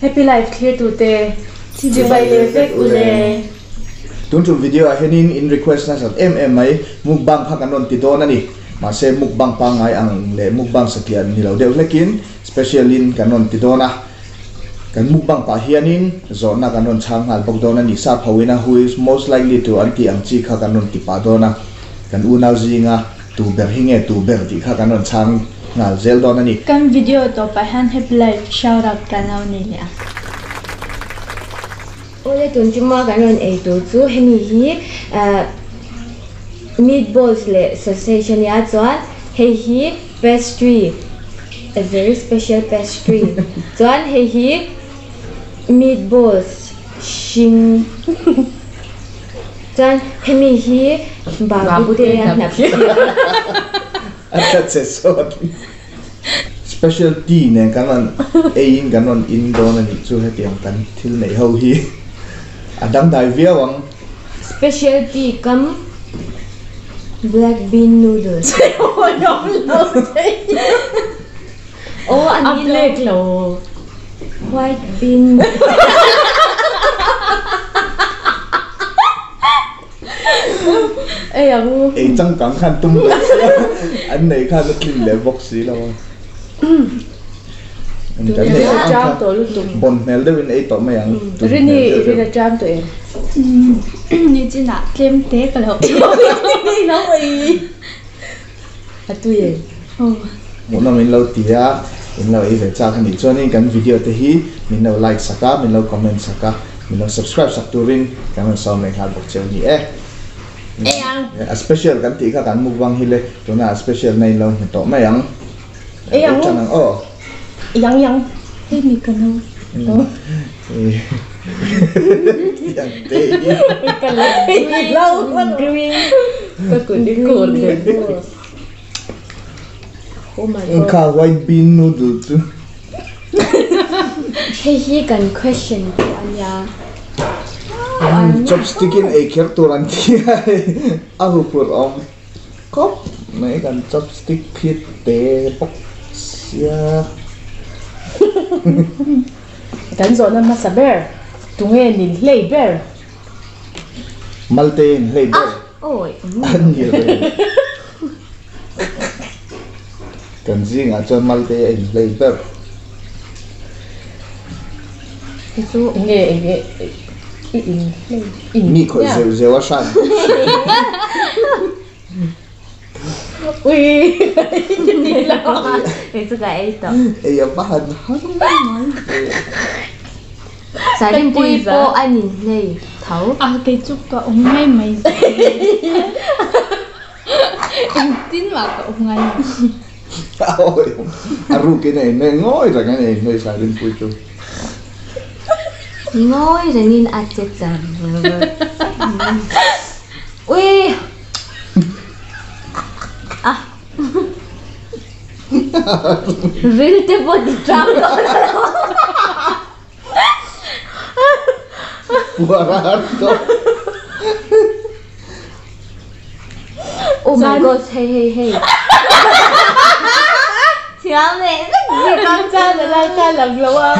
Happy life clear to te chỉ bay le pek ule tun chu video a henin in request na sat mai mukbang phakanon ti don ani ma se mukbang pa ngai ang le mukbang sakian ni lo deu lekin special in kanon ti dona kan mukbang pa hianin zona kanon chang hal bok dona ni sa phawina who is most likely to anti ang chi kha kanon ti pa dona kan unau zinga tu ber hinge tu ber ti kha kanon chang ngal zel dona ni kan video to pa han happy life shout out kanau ni ya ole tun chuma kanon e to chu hemi hi meatballs le sausage ya chuan hei hi pastry a very special pastry chuan hei hi meatballs shing chuan hemi hi babu te ya na that's so special tea ne kanon in kanon in dona ni chu hetiang kan thil nei ho hi adang dai viawang specialty come black bean noodles. Oh, anh black lo white bean. Ê aku chẳng cảm khăn tung anh này khăn nó kinh lệ bốc xí đâu anh chẳng này jam to lu tum bon mel đâu bên tổ mày ăn rini rini jam to em ni chỉ là kem té cả lâu ni lâu ấy à tôi vậy muốn là mình lâu tía mình lâu ấy về cha khăn đi cho nên cái video thế hi mình lâu like saka mình lâu comment saka mình lâu subscribe sak turin cảm ơn sau này khá bốc treo nhỉ a special kan ti kha kan mukbang hi le tuna special nei lo to mai ang chanang yang hey mi kanau yang te kan lâu green ka kun di kon oh my god ka white bean noodle tu Hey hi kan question ko anya chopstick in a kerturan ti ahu pur om kop mai kan chopstick phit te pok sia kan zo na masaber tunge ni lei ber malte lei ber oi an ye kan zinga chon malte lei ber itu nge mi khoi zeu a shan ui ni lo itu ka ito e ya bahan sa rin pui po anin nei thau à cái chút có ông ngay mày em tin mà có ông ngay ôi aru cái này nó ngồi rồi cái này nơi xài lên pui chung ngồi rồi nhìn ăn chết chán ui à real te body trap Barato oh my god hey Chiang này cái con cha là lai cha lần lâu à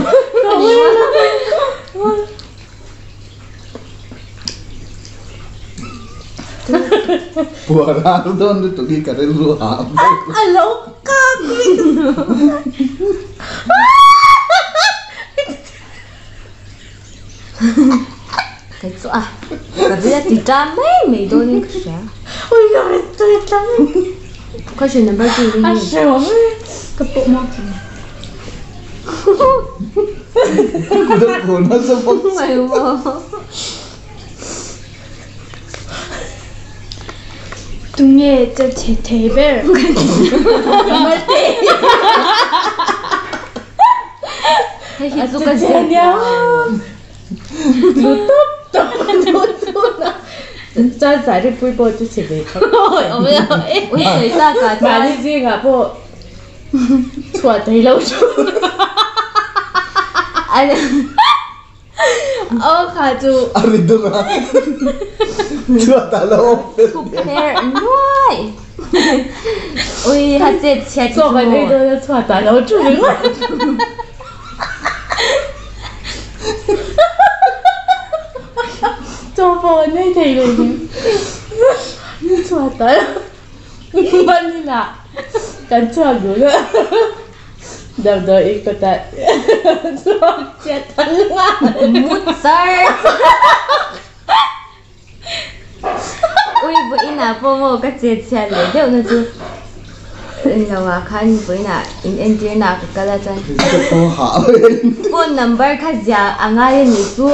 Barato don tu ki kare lu ha alo ka cái chỗ à cái gì thì trăm mấy đôi nên cái sao ôi giời tôi trắng question number 2 đi à sao cái bộ mọc Kuda guna sa box mày vô tunge cho thế thế bé mà thế hay hiện dụng cái gì nhá YouTube cha giải được vui bồi cho chị về không ôi ôi ôi xảy ra cả mà đi riêng à bộ chùa thấy lâu chưa anh ô khả chú ari dunga chua ta lo compare nuôi ôi hạt chết chết cho cái này tôi chùa ta lâu chưa phone ấy thì là chua tới vẫn đi nè cắn chua nữa đầm đời ít có tại chua chết thân quá mút sir ui bữa nào po mo cái chết chết lấy đâu nữa chứ lâu à khăn bữa nào in engineer nào cái là chân phone number khác giờ anh ấy này chú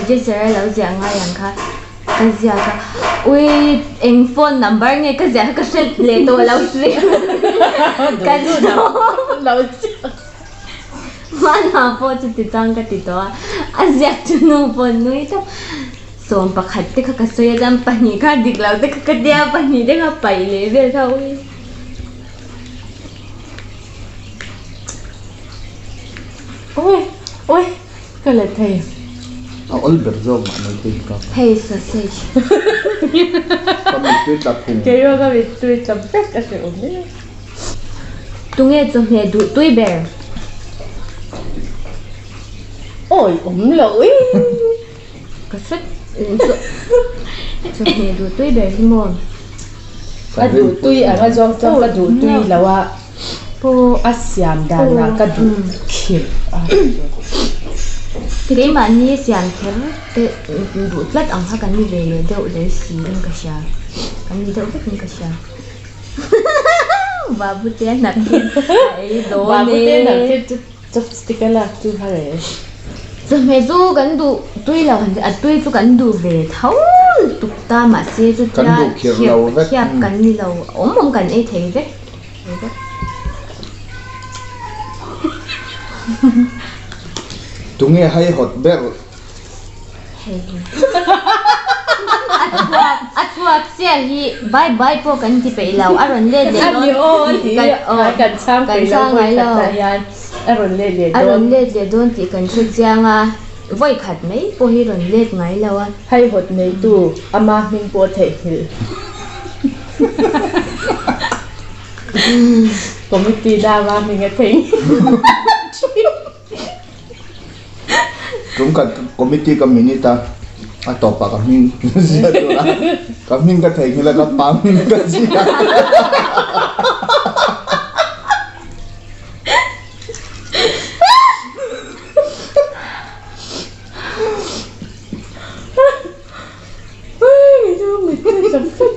register lâu giờ anh ấy anh khác cái giờ cả ui em phone number nghe cái giờ cái set lấy tôi lâu xí cái đó lâu mana po titang ka tito azyak tuno po nui to so ang pakhatte ka kasuya dam pani ka diklaw te ka kadia pani de ka paile ve thawi ôi cái là thầy Albert zo mà nói tin ka hey sausage kami tu ta phung cái đó cái việc tôi chấm phép cái sự ổn đấy tunge cho me du tui bear ôi ổn lỗi ka sut cho me du tui bear hi mon đủ tôi à cái dòng trong cái đủ tôi là wa po asiam đàn là cái đủ khiếp cái mà ni sian kher te du tlat ang ha kan ni ve le deu le si ding ka sha kan ni deu vet ka sha babu te na ai do và ne cái tên là cái chụp sticker là tôi hay đấy cho me du kan du tui la han tui chu kan du ve thau tuk ta ma se chu Kan du khir lo vet. khiap kan ni lo om kan e thei ve tu nghe hay hot ber atwa sia hi bye bye po kan ti pe lau aron le le anh yêu thì cần sang cái lâu với cả thời gian aron lên để aron le le don ti kan thu chianga voi khat mai po hi ron le ngai lawa hay hột này tu ama mình po thể hiểu committee đa mà mình nghe thấy chúng ka committee kami ta atau pa kami siya tu lah kami ka thai ngila ka pam ka siya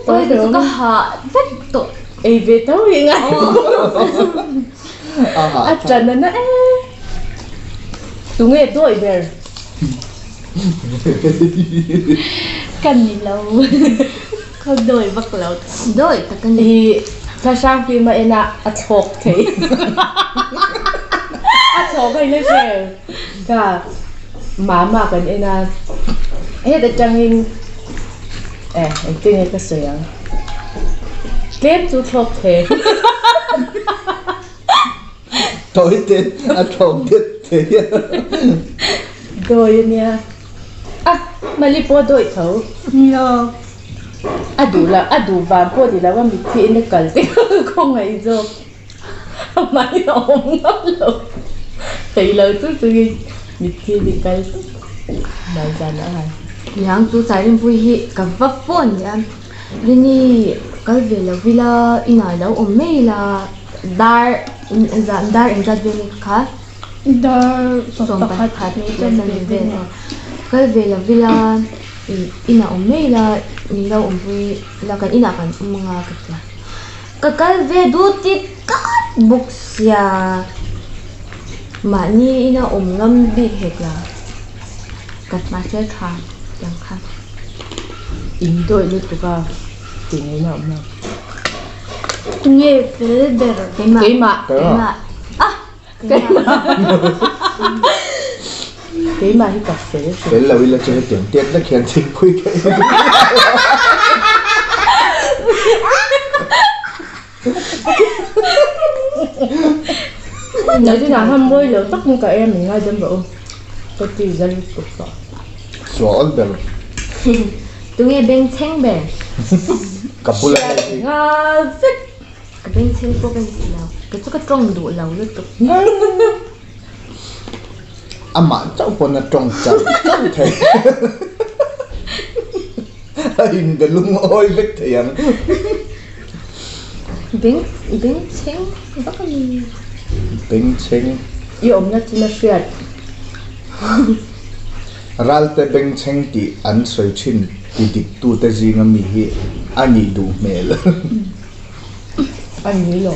ôi cái có họ rất tội ấy về tao hiện ngay à trần nó tụi nghe tôi về cần gì lâu không đổi vật lâu đổi ta cần thì ta sang khi mà em à chọc thế chọc cái lên xe cả mà cần em à hết được trang hình em tin cái sợi à kép chú chọc thế tối tên atong tiết thế đôi nha à mà li po đôi thấu no đủ vàng po thì làว่ามีที่ในกันที่คงไงโจไม่เอาแล้วตีเลยตู้มีที่ในกันได้กันอะไร yang tu sai rin pui hi ka va phone ya rini kal ve la villa ina lo om me la dar in za ve kha dar som pa khat ni to na ve kal ve la villa ina om me la ni lo om pui la kan ina kan mga ka kal ve du ti ka buksia ma ni ina om ngam bi hek la kat ma se kha yang kha in đôi lúc tụi con thì ngày nào mà nghe về bề cái mà cái mà cái cà phê đấy là vì là chơi tiếng tiết nó khiến chính quy cái nếu thế nào ham môi lỡ tóc như cả em mình ngay chân bộ tôi chỉ ra lúc tụi con số Albert tôi nghe bên thanh bè Kapula ngà phết cái bên thanh có bên gì nào cái chỗ cái trong đủ lâu lúc tục ama cháu còn là trong chẳng thế in galung oi vek thayang Bing cheng bác mi beng cheng Yom na china fiat. ralte beng cheng ti an soi chin ti dik tu te zinga mi hi ani du mel Anh nghĩ lộn.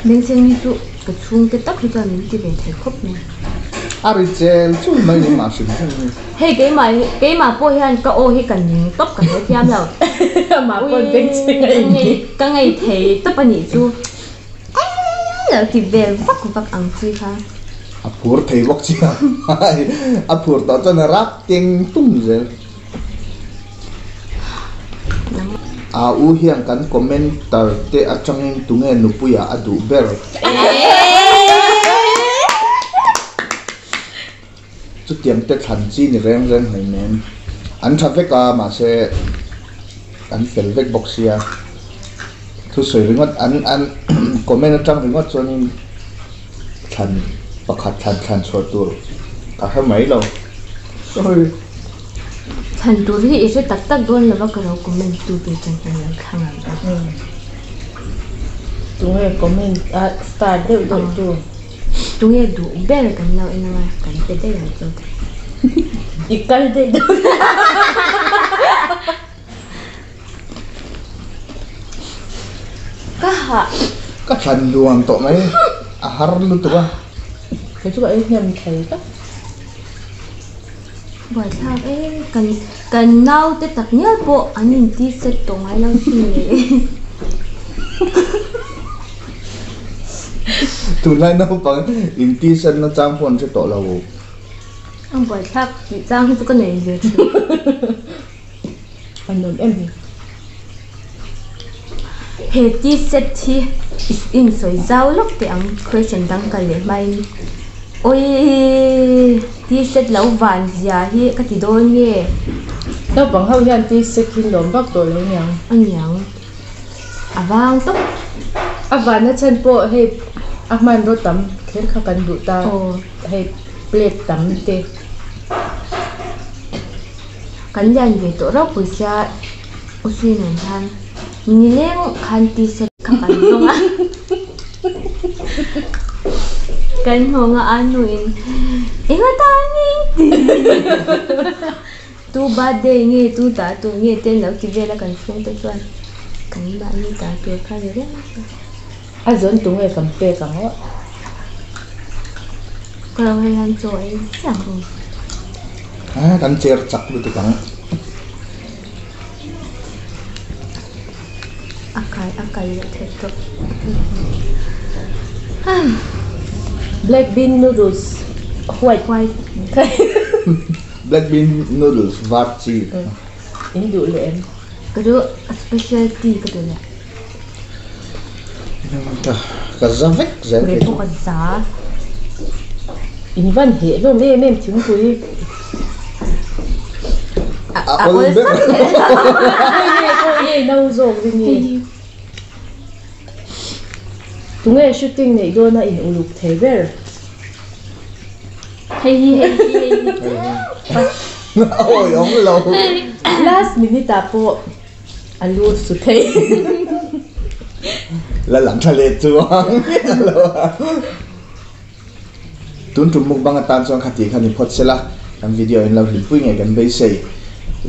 Bing cheng ni tu cái chung cái tóc cho mình đi về thầy khóc nè. ari chel chu mai ni ma sim Hey cái mà bôi han cái ô hi cần tóc cần phải thêm đâu. Mà con bên trên này. Cái ngày thầy tóc anh nhỉ chu. Là thì về vắt ăn chi ha. apur thei wak chi apur to chon rak ting tum zel a u hiang kan commenter te atangin tunge nupuya adu ber chu tiam te than chi ni reng reng hai men an tha veka ma se an fel vek boxia thu soi ringot an comment atang ringot chonin than pakhat than so tur ka ha mai lo oi Thành tu thì sẽ tắt luôn là cái đầu của mình tu về chân chân là khang à. Tụi em comment start đều được chưa? Tụi em đủ bé là cần nào em mà cần tới đây là rồi. Ikal đấy đâu. ka than luang to mai a har lu to ba Cái chú ấy nhầm thấy đó. Bởi sao ấy cần nào tới tập nhất bộ anh nhìn tí sẽ tổ ngay lâu gì này. tu lai no pa in ti san na chang phone se to lo Ông bởi sao bị giang hết cái này rồi. Anh nói em gì? Hệ tí sẽ thì in soi giao lúc thì ông question đăng cái lệ mai. Ôi tí sẽ lâu vàng già hi cái gì đó nghe. Đâu bằng hậu hiện thì sẽ kinh đồn bác tuổi lâu nhau. Anh nhàng. À vang tóc. À và nó chân bộ hay à man đôi tắm thế khá cần đủ ta hay plate tắm tê. Kan yan về tổ rau bữa xa ô suy nền than nhìn lên khăn tí sẽ khắc ăn không á kan ho nga anuin inga tani tu ba de nge tu ta tu nge ten lo ti vela kan phung te chuan kan ba ni ta tu kha le À dẫn tụi em cầm tê cả họ. ko lo hay han choi sang ho ha kan chair chak lu tu kang akai le the to Black bean noodles. White. black bean noodles var chi In đủ lệ em. cái đó specialty cái đó là ka zavek zel cái ke thuốc giá In văn hệ luôn em chứng quý. oi ber Thôi đâu rồi đi nhỉ. Tụi em shooting này đôi na in uluk thế ver. hay oi ong lo Last minute tapo alu su thế. la lam thale chuang tun tum muk bang atan chong khati khani phot sela am video in lo hlin pui nge kan be sei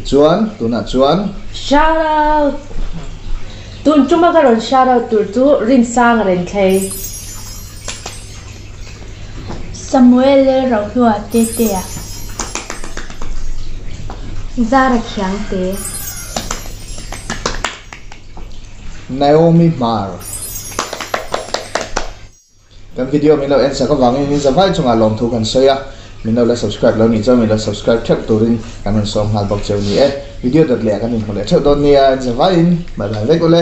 chuan tuna chuan Shout out. Tụi chúng ta còn shout out tụi rin sang ren khay. Samuel rau hua tete à. ra ra khiang te Naomi Mar kan video min lo en sa ka wangin ni zawai chunga lom thu kan soya min lo la subscribe lo ni cho min lo subscribe thep turin kan som hal bok cheu ni e video dat le kan in hole theu don ni a zawai in bye bye vek ole